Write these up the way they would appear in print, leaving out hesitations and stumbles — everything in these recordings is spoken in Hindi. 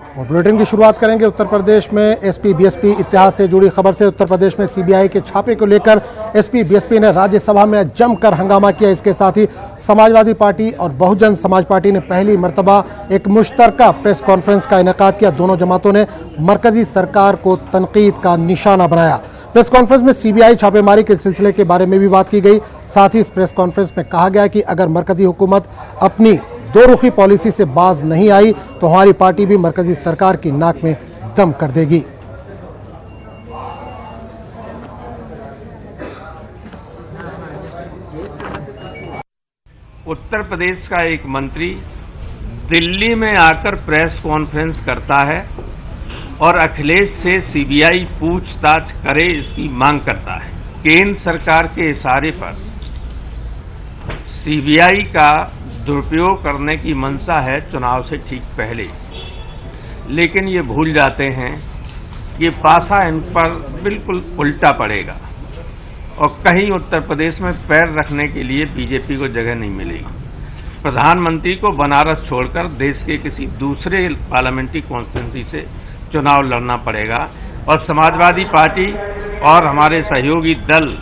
और बुलेटिन की शुरुआत करेंगे उत्तर प्रदेश में एसपी बीएसपी इतिहास से जुड़ी खबर से। उत्तर प्रदेश में सीबीआई के छापे को लेकर एसपी बीएसपी ने राज्यसभा में जमकर हंगामा किया। इसके साथ ही समाजवादी पार्टी और बहुजन समाज पार्टी ने पहली मर्तबा एक मुश्तरका प्रेस कॉन्फ्रेंस का इनेकाद किया। दोनों जमातों ने मरकजी सरकार को तनकीद का निशाना बनाया। प्रेस कॉन्फ्रेंस में सीबीआई छापेमारी के सिलसिले के बारे में भी बात की गई। साथ ही इस प्रेस कॉन्फ्रेंस में कहा गया कि अगर मरकजी हुकूमत अपनी दो रुखी पॉलिसी से बाज नहीं आई तो हमारी पार्टी भी मरकजी सरकार की नाक में दम कर देगी। उत्तर प्रदेश का एक मंत्री दिल्ली में आकर प्रेस कॉन्फ्रेंस करता है और अखिलेश से सीबीआई पूछताछ करे इसकी मांग करता है। केंद्र सरकार के इशारे पर सीबीआई का दुरुपयोग करने की मंशा है चुनाव से ठीक पहले, लेकिन ये भूल जाते हैं ये पासा इन पर बिल्कुल उल्टा पड़ेगा और कहीं उत्तर प्रदेश में पैर रखने के लिए बीजेपी को जगह नहीं मिलेगी। प्रधानमंत्री को बनारस छोड़कर देश के किसी दूसरे पार्लियामेंट्री कॉन्स्टिट्यूंसी से चुनाव लड़ना पड़ेगा और समाजवादी पार्टी और हमारे सहयोगी दल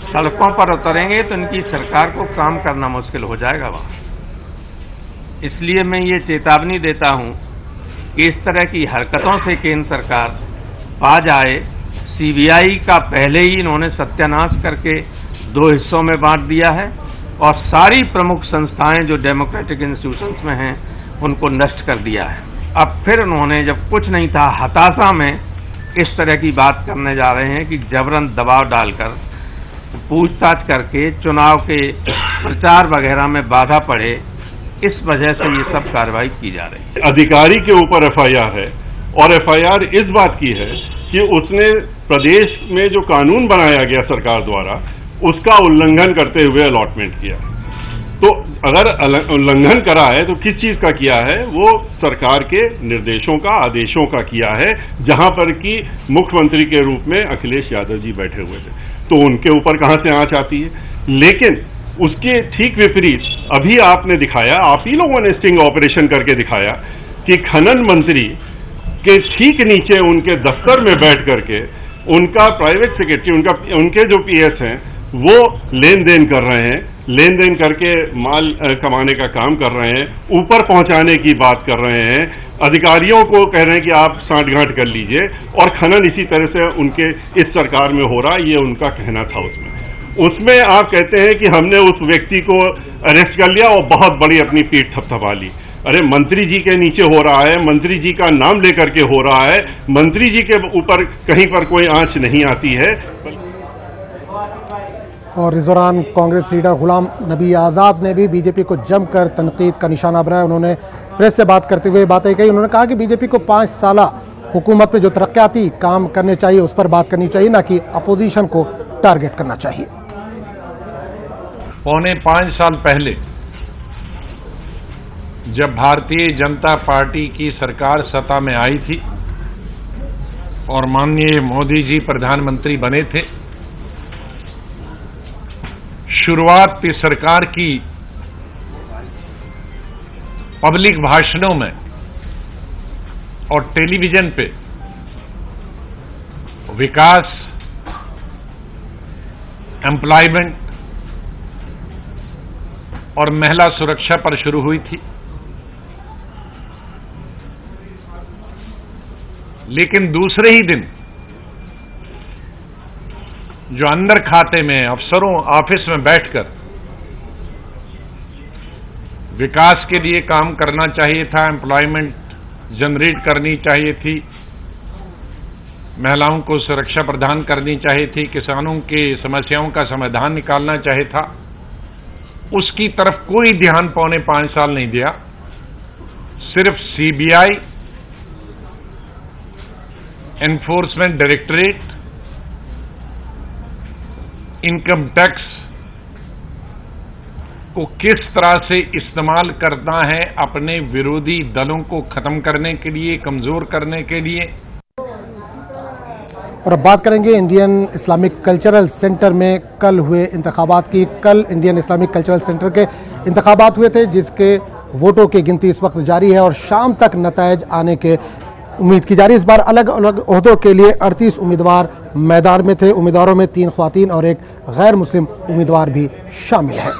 सड़कों पर उतरेंगे तो इनकी सरकार को काम करना मुश्किल हो जाएगा वहां। इसलिए मैं ये चेतावनी देता हूं कि इस तरह की हरकतों से केंद्र सरकार बाज आए। सीबीआई का पहले ही इन्होंने सत्यानाश करके दो हिस्सों में बांट दिया है और सारी प्रमुख संस्थाएं जो डेमोक्रेटिक इंस्टीट्यूशंस में हैं उनको नष्ट कर दिया है। अब फिर उन्होंने जब कुछ नहीं था हताशा में इस तरह की बात करने जा रहे हैं कि जबरन दबाव डालकर पूछताछ करके चुनाव के प्रचार वगैरह में बाधा पड़े, इस वजह से ये सब कार्रवाई की जा रही है। अधिकारी के ऊपर एफआईआर है और एफआईआर इस बात की है कि उसने प्रदेश में जो कानून बनाया गया सरकार द्वारा उसका उल्लंघन करते हुए अलॉटमेंट किया। तो अगर उल्लंघन करा है तो किस चीज का किया है? वो सरकार के निर्देशों का, आदेशों का किया है, जहां पर कि मुख्यमंत्री के रूप में अखिलेश यादव जी बैठे हुए थे। तो उनके ऊपर कहां से आंच आती है? लेकिन उसके ठीक विपरीत अभी आपने दिखाया, आप ही लोगों ने स्टिंग ऑपरेशन करके दिखाया कि खनन मंत्री के ठीक नीचे उनके दफ्तर में बैठ करके उनका प्राइवेट सेक्रेटरी, उनके जो पीएस हैं वो लेन देन कर रहे हैं, लेन देन करके माल कमाने का काम कर रहे हैं, ऊपर पहुंचाने की बात कर रहे हैं, अधिकारियों को कह रहे हैं कि आप सांठगांठ कर लीजिए और खनन इसी तरह से उनके इस सरकार में हो रहा, ये उनका कहना था। उसमें आप कहते हैं कि हमने उस व्यक्ति को अरेस्ट कर लिया और बहुत बड़ी अपनी पीठ थपथपा ली। अरे मंत्री जी के नीचे हो रहा है, मंत्री जी का नाम लेकर के हो रहा है, मंत्री जी के ऊपर कहीं पर कोई आंच नहीं आती है। और इस दौरान कांग्रेस लीडर गुलाम नबी आज़ाद ने भी बीजेपी को जमकर तनकीद का निशाना बनाया। उन्होंने प्रेस से बात करते हुए बातें कही। उन्होंने कहा कि बीजेपी को 5 साल हुकूमत में जो तरक्याती काम करने चाहिए उस पर बात करनी चाहिए, ना कि अपोजिशन को टारगेट करना चाहिए। पौने 5 साल पहले जब भारतीय जनता पार्टी की सरकार सत्ता में आई थी और माननीय मोदी जी प्रधानमंत्री बने थे, शुरुआत इस सरकार की पब्लिक भाषणों में और टेलीविजन पे विकास, एम्प्लॉयमेंट और महिला सुरक्षा पर शुरू हुई थी। लेकिन दूसरे ही दिन जो अंदर खाते में अफसरों ऑफिस में बैठकर विकास के लिए काम करना चाहिए था, एम्प्लॉयमेंट जनरेट करनी चाहिए थी, महिलाओं को सुरक्षा प्रदान करनी चाहिए थी, किसानों के समस्याओं का समाधान निकालना चाहिए था, उसकी तरफ कोई ध्यान पौने 5 साल नहीं दिया। सिर्फ CBI, enforcement directorate, income tax को किस तरह से इस्तेमाल करना है अपने विरोधी दलों को खत्म करने के लिए, कमजोर करने के लिए। और अब बात करेंगे इंडियन इस्लामिक कल्चरल सेंटर में कल हुए इंतखाबात की। कल इंडियन इस्लामिक कल्चरल सेंटर के इंतखाबात हुए थे, जिसके वोटों की गिनती इस वक्त जारी है और शाम तक नतायज आने के उम्मीद की जा रही है। इस बार अलग अलग ओहदों के लिए 38 उम्मीदवार मैदान में थे। उम्मीदवारों में 3 ख्वातीन और एक गैर मुस्लिम उम्मीदवार भी शामिल है।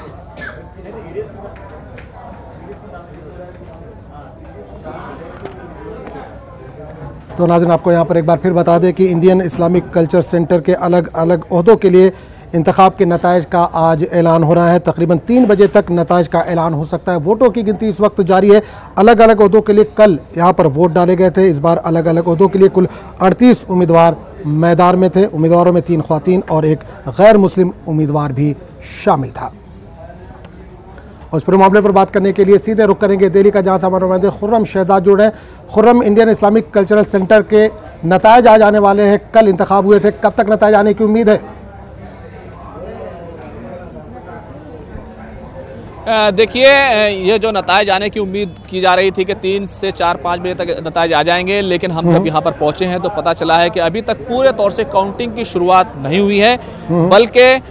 तो नाज़रीन, आपको यहाँ पर एक बार फिर बता दें कि इंडियन इस्लामिक कल्चर सेंटर के अलग अलग ओहदों के लिए इंतखाब के नताइज का आज ऐलान हो रहा है। तकरीबन 3 बजे तक नताइज का ऐलान हो सकता है। वोटों की गिनती इस वक्त जारी है। अलग अलग ओहदों के लिए कल यहाँ पर वोट डाले गए थे। इस बार अलग अलग ओहदों के लिए कुल 38 उम्मीदवार मैदान में थे। उम्मीदवारों में 3 ख्वातीन और एक गैर मुस्लिम उम्मीदवार भी शामिल था। और इस पूरे मामले पर बात करने के लिए सीधे रुख करेंगे दिल्ली का, जहां से हमारे नुमाइंदे खुर्रम शहजाद जुड़ रहे हैं। Khurram, Indian Islamic cultural centre के नताइज आज आने वाले हैं। कल इंतखाब हुए थे, कब तक नताइज आने की उम्मीद है? देखिए, ये जो नताइज आने की उम्मीद की जा रही थी कि 3 से 4-5 बजे तक नताइज आ जाएंगे, लेकिन हम जब यहाँ पर पहुंचे हैं तो पता चला है कि अभी तक पूरे तौर से काउंटिंग की शुरुआत नहीं हुई है, बल्कि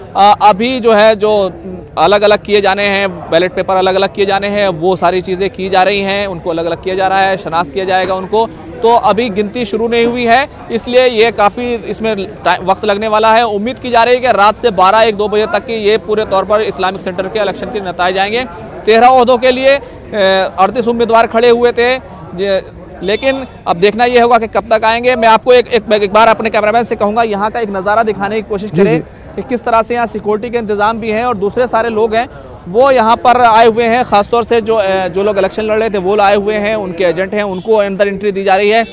अभी जो है जो अलग अलग किए जाने हैं, बैलेट पेपर अलग अलग किए जाने हैं, वो सारी चीज़ें की जा रही हैं, उनको अलग अलग किया जा रहा है, शनाख्त किया जाएगा उनको। तो अभी गिनती शुरू नहीं हुई है, इसलिए ये काफ़ी इसमें वक्त लगने वाला है। उम्मीद की जा रही है कि रात से 12-1-2 बजे तक की ये पूरे तौर पर इस्लामिक सेंटर के इलेक्शन के नताइज आएंगे। 13 ओहदों के लिए 38 उम्मीदवार खड़े हुए थे, लेकिन अब देखना ये होगा कि कब तक आएंगे। मैं आपको एक बार अपने कैमरामैन से कहूँगा यहाँ का एक नज़ारा दिखाने की कोशिश करें कि किस तरह से यहाँ सिक्योरिटी के इंतजाम भी हैं और दूसरे सारे लोग हैं वो यहाँ पर आए हुए हैं। खासतौर से जो लोग इलेक्शन लड़ रहे थे वो आए हुए हैं, उनके एजेंट हैं, उनको अंदर एंट्री दी जा रही है।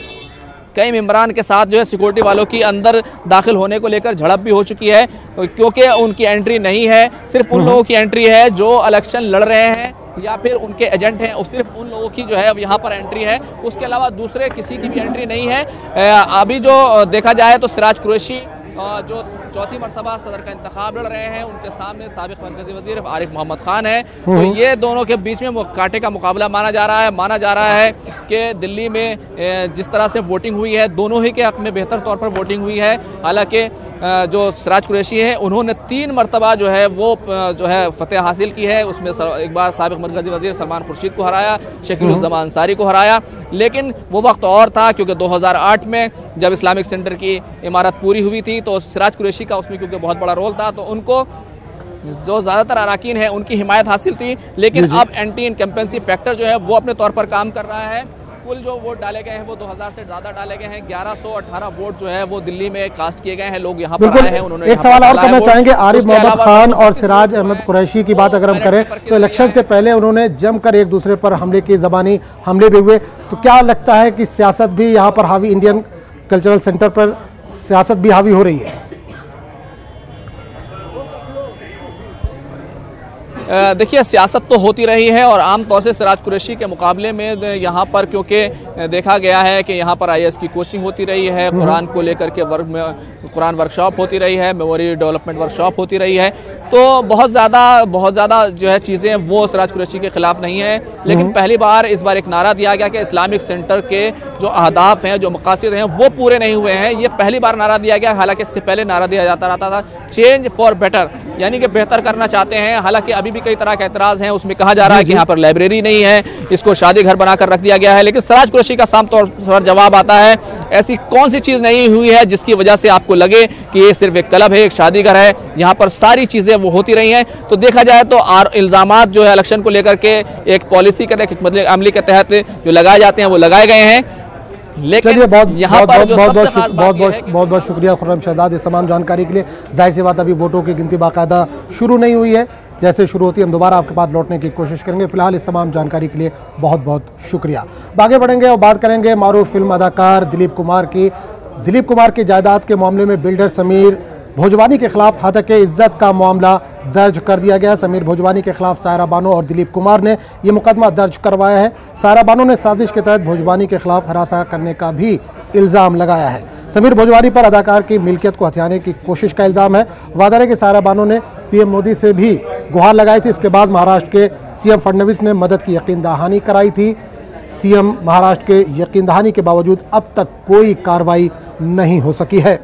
कई मेंबरान के साथ जो है सिक्योरिटी वालों की अंदर दाखिल होने को लेकर झड़प भी हो चुकी है, क्योंकि उनकी एंट्री नहीं है। सिर्फ उन लोगों की एंट्री है जो इलेक्शन लड़ रहे हैं या फिर उनके एजेंट हैं, सिर्फ उन लोगों की जो है अब यहाँ पर एंट्री है। उसके अलावा दूसरे किसी की भी एंट्री नहीं है। अभी जो देखा जाए तो सिराज कुरैशी जो चौथी मरतबा सदर का इंतखाब लड़ रहे हैं, उनके सामने साबिक मरकजी वजीर आरिफ मोहम्मद खान है। तो ये दोनों के बीच में कांटे का मुकाबला माना जा रहा है कि दिल्ली में जिस तरह से वोटिंग हुई है, दोनों ही के हक में बेहतर तौर पर वोटिंग हुई है। हालांकि जो सिराज कुरैशी है उन्होंने 3 मरतबा जो है वो जो है फतेह हासिल की है। उसमें एक बार साबिक मरकजी वजीर सलमान खुर्शीद को हराया, शकील-उज़्ज़मा अंसारी को हराया, लेकिन वो वक्त और था क्योंकि 2008 में जब इस्लामिक सेंटर की इमारत पूरी हुई थी तो सिराज कुरैशी का उसमें क्योंकि बहुत बड़ा रोल था, तो उनको जो ज़्यादातर अराकीन है उनकी हिमायत हासिल थी। लेकिन अब एंटी इनकम्पेंसी फैक्टर जो है वो अपने तौर पर काम कर रहा है। कुल जो वोट डाले गए हैं वो 2000 से ज्यादा डाले गए हैं। 1118 वोट जो है वो दिल्ली में कास्ट किए गए हैं। लोग यहाँ पर आए हैं, उन्होंने एक सवाल और करना चाहेंगे। आरिफ मोहम्मद खान और सिराज अहमद कुरैशी की बात अगर हम करें तो इलेक्शन से पहले उन्होंने जमकर एक दूसरे पर हमले की, ज़बानी हमले भी हुए। तो क्या लगता है कि सियासत भी यहाँ पर हावी, इंडियन कल्चरल सेंटर पर सियासत भी हावी हो रही है? देखिए, सियासत तो होती रही है और आम तौर से सिराज कुरैशी के मुकाबले में यहाँ पर क्योंकि देखा गया है कि यहाँ पर IAS की कोचिंग होती रही है, कुरान को लेकर के कुरान वर्कशॉप होती रही है, मेमोरी डेवलपमेंट वर्कशॉप होती रही है, तो बहुत ज़्यादा जो है चीज़ें वो सिराज कुरैशी के खिलाफ नहीं है। लेकिन पहली बार इस बार एक नारा दिया गया कि इस्लामिक सेंटर के जो अहदाफ हैं, जो मकासद हैं वो पूरे नहीं हुए हैं। ये पहली बार नारा दिया गया। हालांकि इससे पहले नारा दिया जाता रहता था चेंज फॉर बेटर, यानी कि बेहतर करना चाहते हैं। हालांकि अभी भी कई तरह के एतराज़ हैं। उसमें कहा जा रहा है कि यहाँ पर लाइब्रेरी नहीं है, इसको शादी घर बनाकर रख दिया गया है। लेकिन सिराज कुरैशी का साफ तौर पर जवाब आता है, ऐसी कौन सी चीज़ नहीं हुई है जिसकी वजह से आपको लगे कि ये सिर्फ एक क्लब है, एक शादी घर है। यहाँ पर सारी चीज़ें वो होती रही हैं। तो देखा जाए तो इल्ज़ामात जो है इलेक्शन को लेकर के एक पॉलिसी के तहत, एक अमली के तहत जो लगाए जाते हैं वो लगाए गए हैं। लेकिन बहुत शुक्रिया खुर्रम शहजाद इस तमाम जानकारी के लिए। जाहिर सी बात अभी वोटों की गिनती बाकायदा शुरू नहीं हुई है, जैसे शुरू होती है हम दोबारा आपके पास लौटने की कोशिश करेंगे। फिलहाल इस तमाम जानकारी के लिए बहुत बहुत शुक्रिया। आगे बढ़ेंगे और बात करेंगे मारूफ फिल्म अदाकार दिलीप कुमार की। दिलीप कुमार की जायदाद के मामले में बिल्डर समीर भोजवानी के खिलाफ हतक इज्जत का मामला दर्ज कर दिया गया। समीर भोजवानी के खिलाफ सायरा बानो और दिलीप कुमार ने यह मुकदमा दर्ज करवाया है। सायरा बानो ने साजिश के तहत भोजवानी के खिलाफ हरासा करने का भी इल्ज़ाम लगाया है। समीर भोजवानी पर अदाकार की मिल्कियत को हथियाने की कोशिश का इल्ज़ाम है। वादा है कि सायरा बानो ने PM मोदी से भी गुहार लगाई थी। इसके बाद महाराष्ट्र के CM फडणवीस ने मदद की यकीन दहानी कराई थी। CM महाराष्ट्र के यकीन दहानी के बावजूद अब तक कोई कार्रवाई नहीं हो सकी है।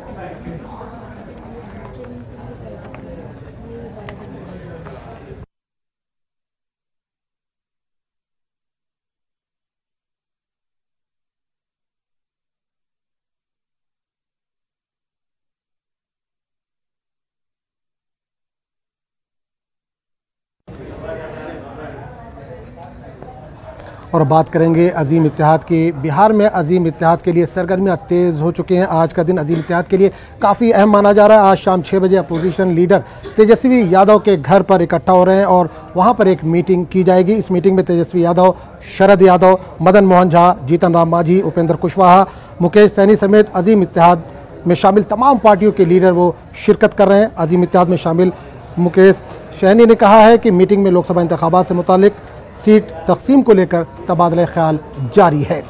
और बात करेंगे अजीम इत्तेहाद की। बिहार में अजीम इत्तेहाद के लिए सरगर्मियां तेज हो चुकी हैं। आज का दिन अजीम इत्तेहाद के लिए काफ़ी अहम माना जा रहा है। आज शाम 6 बजे अपोजिशन लीडर तेजस्वी यादव के घर पर इकट्ठा हो रहे हैं और वहां पर एक मीटिंग की जाएगी। इस मीटिंग में तेजस्वी यादव, शरद यादव, मदन मोहन झा, जीतन राम मांझी, उपेंद्र कुशवाहा, मुकेश सहनी समेत अजीम इत्तेहाद में शामिल तमाम पार्टियों के लीडर वो शिरकत कर रहे हैं। अजीम इत्तेहाद में शामिल मुकेश सहनी ने कहा है कि मीटिंग में लोकसभा इंतखाबात से मुतालिक सीट तकसीम को लेकर तबादला ख्याल जारी है।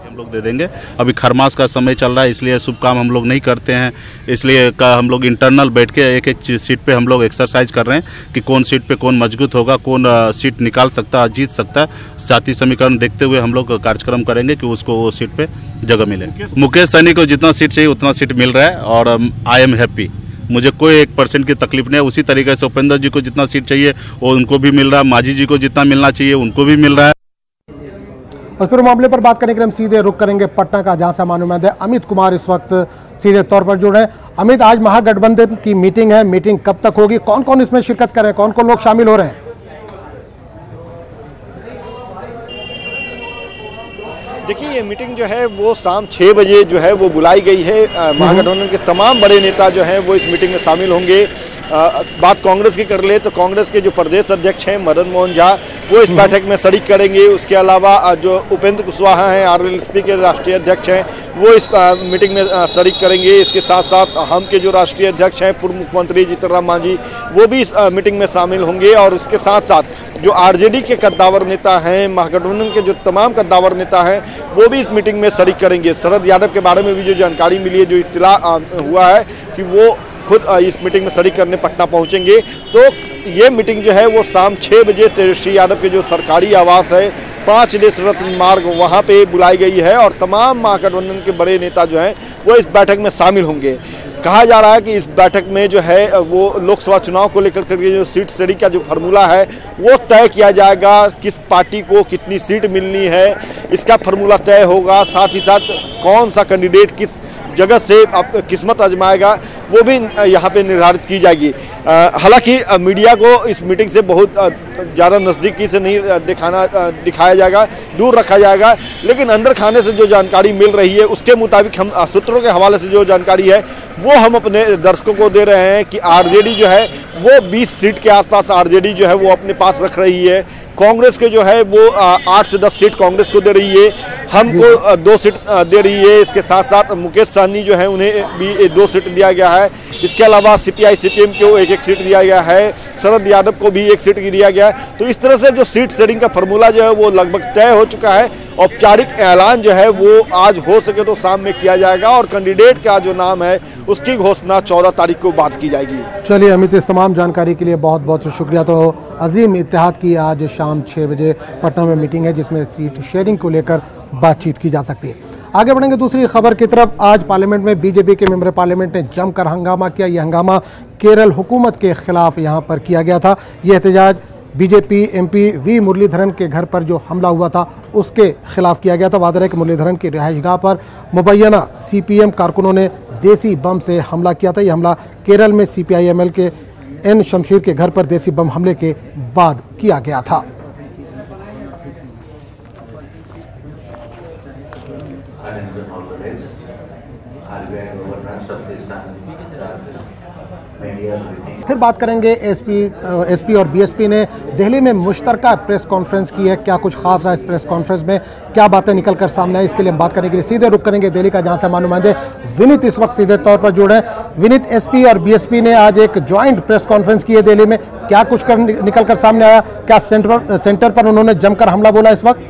हम लोग दे देंगे। अभी खरमास का समय चल रहा है, इसलिए शुभ काम हम लोग नहीं करते हैं। इसलिए हम लोग इंटरनल बैठ के एक एक सीट पे हम लोग एक्सरसाइज कर रहे हैं कि कौन सीट पे कौन मजबूत होगा, कौन सीट निकाल सकता है, जीत सकता है। जाति समीकरण देखते हुए हम लोग कार्यक्रम करेंगे कि उसको वो सीट पे जगह मिले। मुकेश सहनी को जितना सीट चाहिए उतना सीट मिल रहा है और आई एम हैप्पी। मुझे कोई 1% की तकलीफ नहीं है। उसी तरीके से उपेंद्र जी को जितना सीट चाहिए वो उनको भी मिल रहा है, मांझी जी को जितना मिलना चाहिए उनको भी मिल रहा है। और पूरे मामले पर बात करने के लिए हम सीधे रुक करेंगे पटना का, जहां से मालूमात है अमित कुमार इस वक्त सीधे तौर पर जुड़ रहे हैं। अमित, आज महागठबंधन की मीटिंग है, मीटिंग कब तक होगी, कौन कौन इसमें शिरकत कर रहे हैं, कौन कौन लोग शामिल हो रहे हैं? देखिए, ये मीटिंग जो है वो शाम 6 बजे जो है वो बुलाई गई है। महागठबंधन के तमाम बड़े नेता जो हैं वो इस मीटिंग में शामिल होंगे। बात कांग्रेस की कर ले तो कांग्रेस के जो प्रदेश अध्यक्ष हैं मदन मोहन झा वो इस बैठक में शरीक करेंगे। उसके अलावा जो उपेंद्र कुशवाहा हैं आरएलएसपी के राष्ट्रीय अध्यक्ष हैं वो इस मीटिंग में शरीक करेंगे। इसके साथ साथ हम के जो राष्ट्रीय अध्यक्ष हैं पूर्व मुख्यमंत्री जीतन राम मांझी वो भी इस मीटिंग में शामिल होंगे। और इसके साथ साथ जो आरजेडी के कद्दावर नेता हैं, महागठबंधन के जो तमाम कद्दावर नेता हैं वो भी इस मीटिंग में शरीक करेंगे। शरद यादव के बारे में भी जो जानकारी मिली है, जो इत्तला हुआ है कि वो खुद इस मीटिंग में शरीक करने पटना पहुंचेंगे। तो ये मीटिंग जो है वो शाम 6 बजे तेजस्वी यादव के जो सरकारी आवास है 5 देश रत्न मार्ग वहाँ पे बुलाई गई है और तमाम महागठबंधन के बड़े नेता जो हैं वो इस बैठक में शामिल होंगे। कहा जा रहा है कि इस बैठक में जो है वो लोकसभा चुनाव को लेकर के जो सीट शेयरिंग का जो फार्मूला है वो तय किया जाएगा। किस पार्टी को कितनी सीट मिलनी है इसका फार्मूला तय होगा। साथ ही साथ कौन सा कैंडिडेट किस जगह से किस्मत आजमाएगा वो भी यहाँ पे निर्धारित की जाएगी। हालांकि मीडिया को इस मीटिंग से बहुत ज़्यादा नज़दीकी से नहीं दिखाया जाएगा, दूर रखा जाएगा। लेकिन अंदर खाने से जो जानकारी मिल रही है उसके मुताबिक हम सूत्रों के हवाले से जो जानकारी है वो हम अपने दर्शकों को दे रहे हैं कि आरजेडी जो है वो 20 सीट के आसपास आरजेडी जो है वो अपने पास रख रही है। कांग्रेस के जो है वो 8 से 10 सीट कांग्रेस को दे रही है, हमको 2 सीट दे रही है। इसके साथ साथ मुकेश सहनी जो है उन्हें भी 2 सीट दिया गया है। इसके अलावा सीपीआई सीपीएम को 1-1 सीट दिया गया है, शरद यादव को भी 1 सीट दिया गया है। तो इस तरह से जो सीट शेयरिंग का फार्मूला जो है वो लगभग तय हो चुका है। औपचारिक ऐलान जो है वो आज हो सके तो शाम में किया जाएगा और कैंडिडेट का जो नाम है उसकी घोषणा 14 तारीख को बाद की जाएगी। चलिए अमित, इस तमाम जानकारी के लिए बहुत बहुत शुक्रिया। तो अजीम इत्तेहाद की आज शाम 6 बजे पटना में मीटिंग है जिसमें सीट शेयरिंग को लेकर बातचीत की जा सकती है। आगे बढ़ेंगे दूसरी खबर की तरफ। आज पार्लियामेंट में बीजेपी के मेंबर पार्लियामेंट ने जमकर हंगामा किया। यह हंगामा केरल हुकूमत के खिलाफ यहां पर किया गया था। यह एहतजाज बीजेपी एमपी वी मुरलीधरन के घर पर जो हमला हुआ था उसके खिलाफ किया गया था। वादर है कि मुरलीधरन की रिहाइशगाह पर मुबैना सीपीएम कारकुनों ने देसी बम से हमला किया था। यह हमला केरल में सीपीआई एमएल के एन शमशीर के घर पर देसी बम हमले के बाद किया गया था। फिर बात करेंगे एसपी और बीएसपी ने दिल्ली में मुश्तरका प्रेस कॉन्फ्रेंस की है। क्या कुछ खास रहा इस प्रेस कॉन्फ्रेंस में, क्या बातें निकल कर सामने आई, इसके लिए हम बात करने के लिए सीधे रुक करेंगे दिल्ली का, जहां से मालूमात है विनीत इस वक्त सीधे तौर पर जुड़े हैं। विनीत, एसपी और बीएसपी ने आज एक ज्वाइंट प्रेस कॉन्फ्रेंस की है दिल्ली में, क्या कुछ निकल कर सामने आया? क्या सेंटर पर उन्होंने जमकर हमला बोला इस वक्त?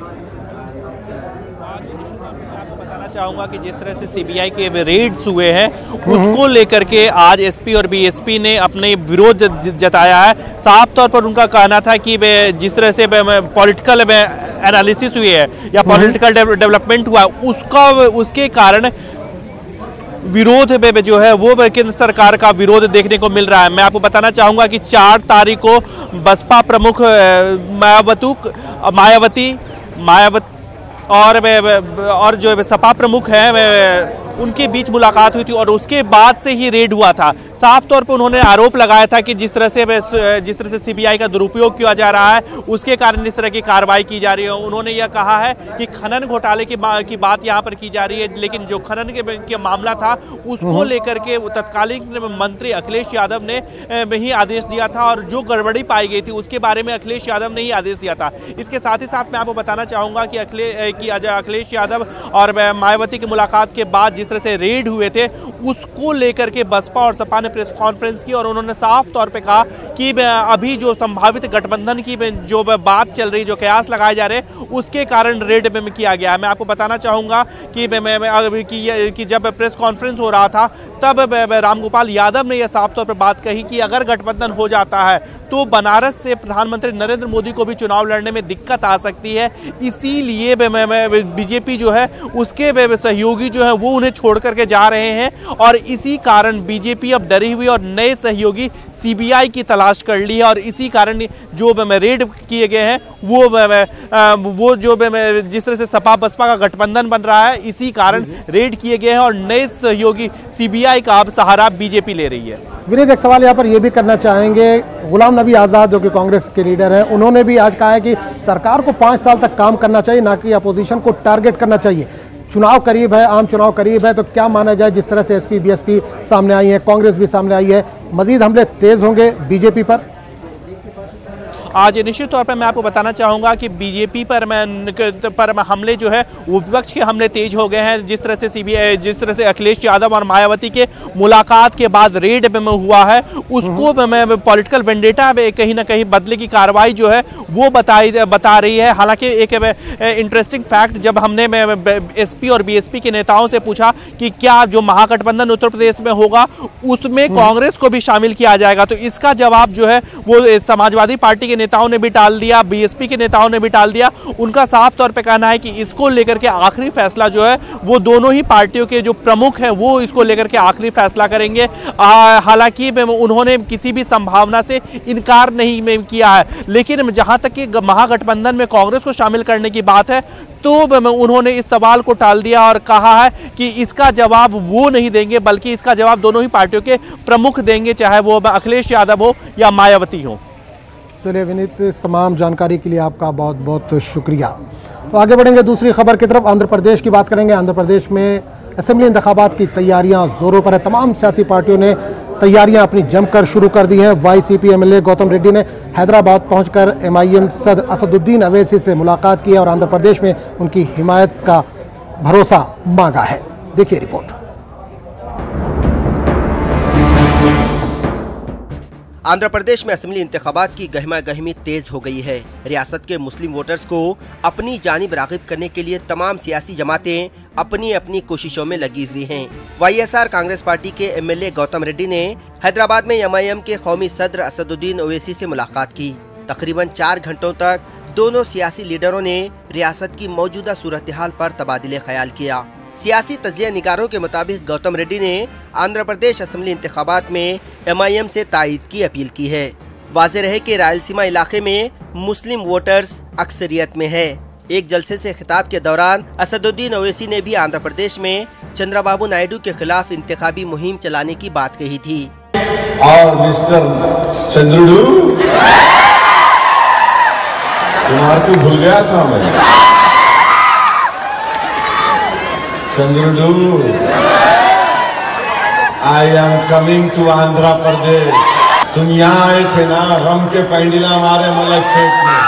चाहूंगा कि जिस तरह से सीबीआई के रेड्स हुए हैं उसको लेकर के आज एसपी और बीएसपी ने अपने विरोध जताया है। साफ तौर पर उनका कहना था कि जिस तरह से पॉलिटिकल एनालिसिस हुई है या पॉलिटिकल डेवलपमेंट हुआ उसके कारण विरोध में जो है वो केंद्र सरकार का विरोध देखने को मिल रहा है। मैं आपको बताना चाहूंगा कि 4 तारीख को बसपा प्रमुख मायावती और जो सपा प्रमुख हैं उनके बीच मुलाकात हुई थी और उसके बाद से ही रेड हुआ था। साफ तौर पर उन्होंने आरोप लगाया था कि जिस तरह से सीबीआई का दुरुपयोग किया जा रहा है उसके कारण इस तरह की कार्रवाई की जा रही है। उन्होंने यह कहा है कि खनन घोटाले की बात यहाँ पर की जा रही है, लेकिन जो खनन के मामला था उसको लेकर के तत्कालीन मंत्री अखिलेश यादव ने ही आदेश दिया था और जो गड़बड़ी पाई गई थी उसके बारे में अखिलेश यादव ने ही आदेश दिया था। इसके साथ ही साथ मैं आपको बताना चाहूंगा कि अखिलेश यादव और मायावती की मुलाकात के बाद जिस तरह से रेड हुए थे उसको लेकर के बसपा और सपा ने प्रेस कॉन्फ्रेंस की और उन्होंने साफ तौर पे कहा कि अभी जो संभावित गठबंधन की जो बात चल रही, जो कयास लगाए जा रहे उसके कारण रेड में किया गया है। मैं आपको बताना चाहूंगा कि जब प्रेस कॉन्फ्रेंस हो रहा था तब रामगोपाल यादव ने यह साफ तौर पर बात कही कि अगर गठबंधन हो जाता है तो बनारस से प्रधानमंत्री नरेंद्र मोदी को भी चुनाव लड़ने में दिक्कत आ सकती है, इसीलिए बीजेपी जो है उसके सहयोगी जो है वो उन्हें छोड़ करके जा रहे हैं और इसी कारण बीजेपी अब डरी हुई और नए सहयोगी सीबीआई की तलाश कर ली है और इसी कारण जो रेड किए गए हैं वो जो जिस तरह से सपा बसपा का गठबंधन बन रहा है इसी कारण रेड किए गए हैं और नए सहयोगी सीबीआई का अब सहारा बीजेपी ले रही है। विनीत, एक सवाल यहाँ पर यह भी करना चाहेंगे, गुलाम नबी आज़ाद जो कि कांग्रेस के लीडर हैं उन्होंने भी आज कहा है कि सरकार को 5 साल तक काम करना चाहिए, ना कि अपोजिशन को टारगेट करना चाहिए। चुनाव करीब है, आम चुनाव करीब है, तो क्या माना जाए जिस तरह से एसपी बीएसपी सामने आई है, कांग्रेस भी सामने आई है, मजीद हमले तेज होंगे बीजेपी पर? आज निश्चित तौर पर मैं आपको बताना चाहूंगा कि बीजेपी पर हमले जो है विपक्ष के हमले तेज हो गए हैं। जिस तरह से अखिलेश यादव और मायावती के मुलाकात के बाद रेड में हुआ है उसको पॉलिटिकल वेंडेटा कहीं ना कहीं बदले की कार्रवाई जो है वो बता रही है। हालांकि एक इंटरेस्टिंग फैक्ट, जब हमने एसपी और बीएसपी के नेताओं से पूछा कि क्या जो महागठबंधन उत्तर प्रदेश में होगा उसमें कांग्रेस को भी शामिल किया जाएगा, तो इसका जवाब जो है वो समाजवादी पार्टी के नेताओं ने भी टाल दिया, बीएसपी के नेताओं ने भी टाल दिया। उनका साफ तौर पे कहना है कि इसको लेकर के आखिरी फैसला जो है वो दोनों ही पार्टियों के जो प्रमुख हैं वो इसको लेकर के आखिरी फैसला करेंगे। हालांकि उन्होंने किसी भी संभावना से इनकार नहीं किया है, लेकिन जहां तक कि महागठबंधन में कांग्रेस को शामिल करने की बात है तो उन्होंने इस सवाल को टाल दिया और कहा है कि इसका जवाब वो नहीं देंगे बल्कि इसका जवाब दोनों ही पार्टियों के प्रमुख देंगे, चाहे वो अखिलेश यादव हो या मायावती हो। चलिए विनीत, इस तमाम जानकारी के लिए आपका बहुत बहुत शुक्रिया। तो आगे बढ़ेंगे दूसरी खबर की तरफ, आंध्र प्रदेश की बात करेंगे। आंध्र प्रदेश में असेंबली इंतखाबात की तैयारियां जोरों पर है। तमाम सियासी पार्टियों ने तैयारियां अपनी जमकर शुरू कर दी हैं। वाईसीपी एमएलए गौतम रेड्डी ने हैदराबाद पहुंचकर एमआईएम सदर असदुद्दीन अवैसी से मुलाकात की और आंध्र प्रदेश में उनकी हिमायत का भरोसा मांगा है। देखिए रिपोर्ट। आंध्र प्रदेश में असेंबली इंतखाबात की गहमा गहमी तेज हो गई है। रियासत के मुस्लिम वोटर्स को अपनी जानिब राग़िब करने के लिए तमाम सियासी जमातें अपनी अपनी कोशिशों में लगी हुई हैं। वाईएसआर कांग्रेस पार्टी के एमएलए गौतम रेड्डी ने हैदराबाद में एमआईएम के कौमी सदर असदुद्दीन ओवैसी से मुलाकात की। तकरीबन 4 घंटों तक दोनों सियासी लीडरों ने रियासत की मौजूदा सूरत हाल पर तबादिले ख्याल किया। सियासी तजिया निगारों के मुताबिक गौतम रेड्डी ने आंध्र प्रदेश असेंबली इंतखाबात में एमआईएम से तायद की अपील की है। वाज़ेह रहे कि रायलसीमा इलाके में मुस्लिम वोटर्स अक्सरियत में है। एक जलसे से खिताब के दौरान असदुद्दीन ओवैसी ने भी आंध्र प्रदेश में चंद्रबाबू नायडू के खिलाफ इंतखाबी मुहिम चलाने की बात कही थी। और मिस्टर चंद्रुडू, तुम्हारे को भूल गया था मैं। Chandrudu, I am coming to Andhra Pradesh. तुम यहाँ आए थे ना, रम के पैंडिला हमारे मलकपेट में,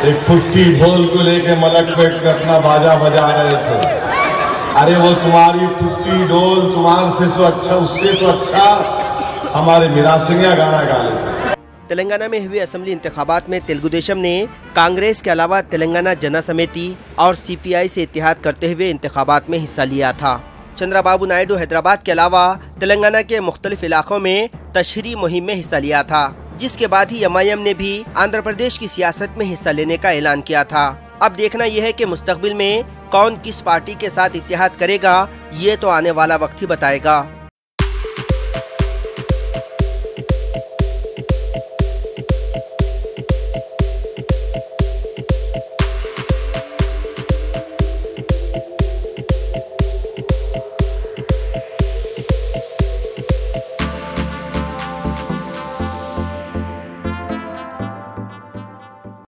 एक पुट्टी ढोल को लेके मलकपेट में अपना बाजा बजा रहे थे। अरे वो तुम्हारी पुट्टी ढोल तुम्हारे से तो अच्छा, उससे तो अच्छा हमारे मीरा सिंह गाना गा लेते। तेलंगाना में हुए असेंबली इंतखाबात में तेलुगु देशम ने कांग्रेस के अलावा तेलंगाना जना समिति और सीपीआई से इत्तेहाद करते हुए इंतखाबात में हिस्सा लिया था। चंद्रबाबू नायडू हैदराबाद के अलावा तेलंगाना के मुख्तलिफ इलाकों में तशहरी मुहिम में हिस्सा लिया था, जिसके बाद ही एमआईएम ने भी आंध्र प्रदेश की सियासत में हिस्सा लेने का ऐलान किया था। अब देखना यह है कि मुस्तकबिल में कौन किस पार्टी के साथ इत्तेहाद करेगा, ये तो आने वाला वक्त ही बताएगा।